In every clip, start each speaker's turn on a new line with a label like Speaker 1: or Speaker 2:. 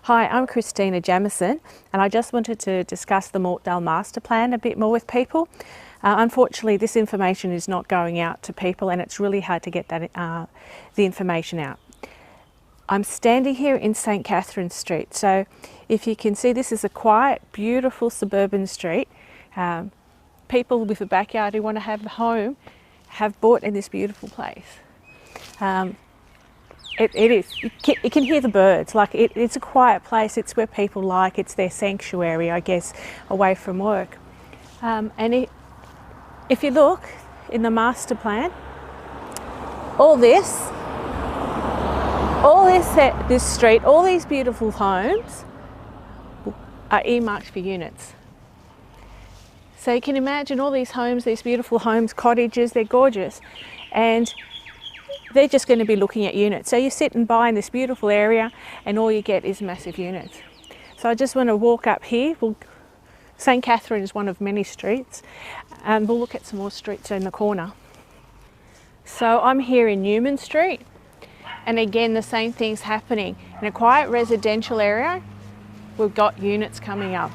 Speaker 1: Hi, I'm Christina Jamieson and I just wanted to discuss the Mortdale Masterplan a bit more with people. Unfortunately, this information is not going out to people and it's really hard to get that, the information out. I'm standing here in St Catherine Street, so if you can see, this is a quiet, beautiful suburban street. People with a backyard who want to have a home have bought in this beautiful place. You can hear the birds, it's a quiet place, it's where people it's their sanctuary, I guess, away from work. And if you look in the master plan, this street, all these beautiful homes are earmarked for units. So you can imagine all these homes, these beautiful homes, cottages, they're gorgeous. And they're just going to be looking at units. So you sit and buy in this beautiful area and all you get is massive units. So I just want to walk up here. St Catherine is one of many streets and we'll look at some more streets in the corner. So I'm here in Newman Street and again the same thing's happening. In a quiet residential area, we've got units coming up.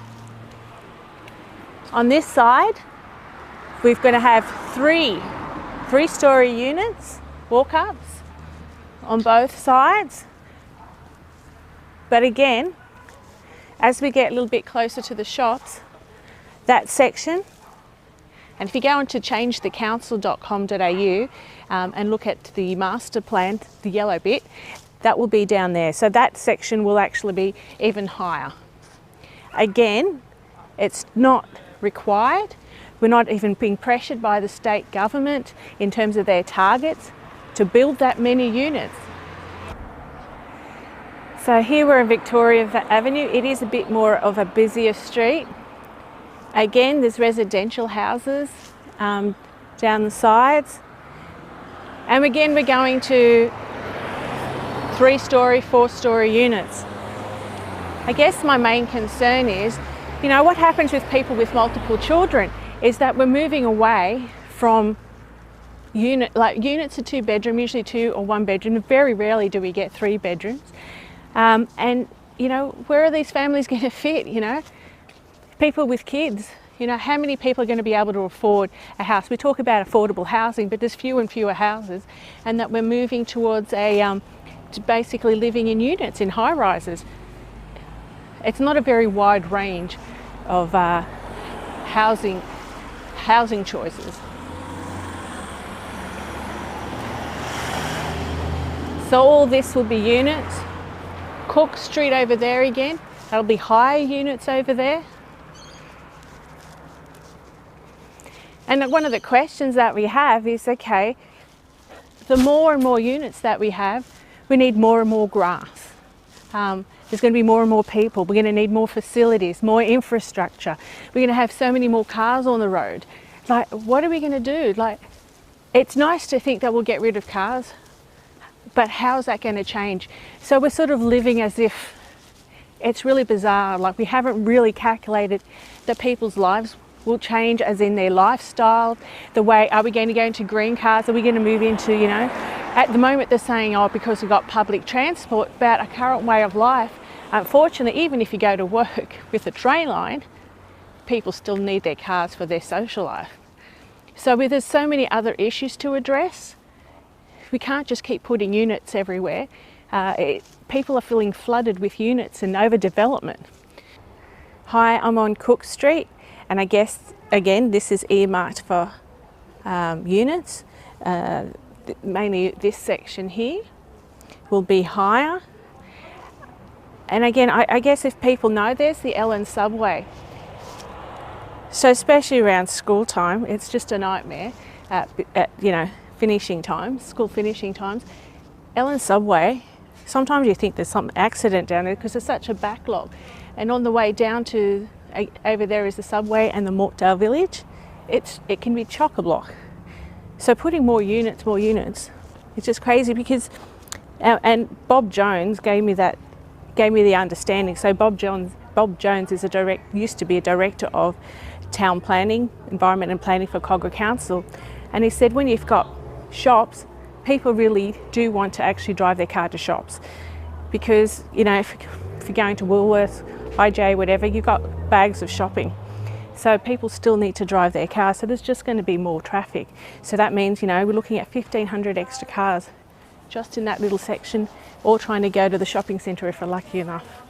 Speaker 1: On this side, we're going to have three-story units, walk-ups on both sides. But again, as we get a little bit closer to the shops, that section, and if you go into changethecouncil.com.au and look at the master plan, the yellow bit, that will be down there. So that section will actually be even higher. Again, it's not required. We're not even being pressured by the state government in terms of their targets to build that many units. So here we're in Victoria Avenue. It is a bit more of a busier street. Again, there's residential houses down the sides. And again, we're going to 3-story, 4-story units. I guess my main concern is, what happens with people with multiple children is that we're moving away from units are 2-bedroom, usually 2 or 1 bedroom. Very rarely do we get 3 bedrooms. And where are these families going to fit? People with kids, how many people are going to be able to afford a house? We talk about affordable housing, but there's fewer and fewer houses, and that we're moving towards to basically living in units, in high rises. It's not a very wide range of housing choices. So all this will be units. Cook Street over there again, that'll be higher units over there. And one of the questions that we have is, okay, the more and more units that we have, we need more and more grass. There's going to be more and more people. We're going to need more facilities, more infrastructure. We're going to have so many more cars on the road. What are we going to do? It's nice to think that we'll get rid of cars, but how's that going to change? So we're sort of living as if it's really bizarre. We haven't really calculated that people's lives will change, as in their lifestyle, the way, are we going to go into green cars? Are we going to move into, at the moment they're saying, because we've got public transport, but our current way of life, unfortunately, even if you go to work with a train line, people still need their cars for their social life. So there's so many other issues to address. We can't just keep putting units everywhere. People are feeling flooded with units and overdevelopment. Hi, I'm on Cook Street, and I guess, again, this is earmarked for units. Mainly this section here will be higher. And again, I guess if people know, there's the Ellen subway. So especially around school time, it's just a nightmare at finishing times, school finishing times. Ellen subway, sometimes you think there's some accident down there because there's such a backlog. And on the way down to, over there is the subway and the Mortdale village, it can be chock-a-block. So putting more units, it's just crazy because, and Bob Jones gave me the understanding. So Bob Jones is used to be a director of town planning, environment and planning for Cogra Council. And he said when you've got shops, people really do want to actually drive their car to shops because, if you're going to Woolworths, IJ, whatever, you've got bags of shopping. So people still need to drive their cars, so there's just going to be more traffic. So that means, you know, we're looking at 1,500 extra cars just in that little section, or trying to go to the shopping centre if we're lucky enough.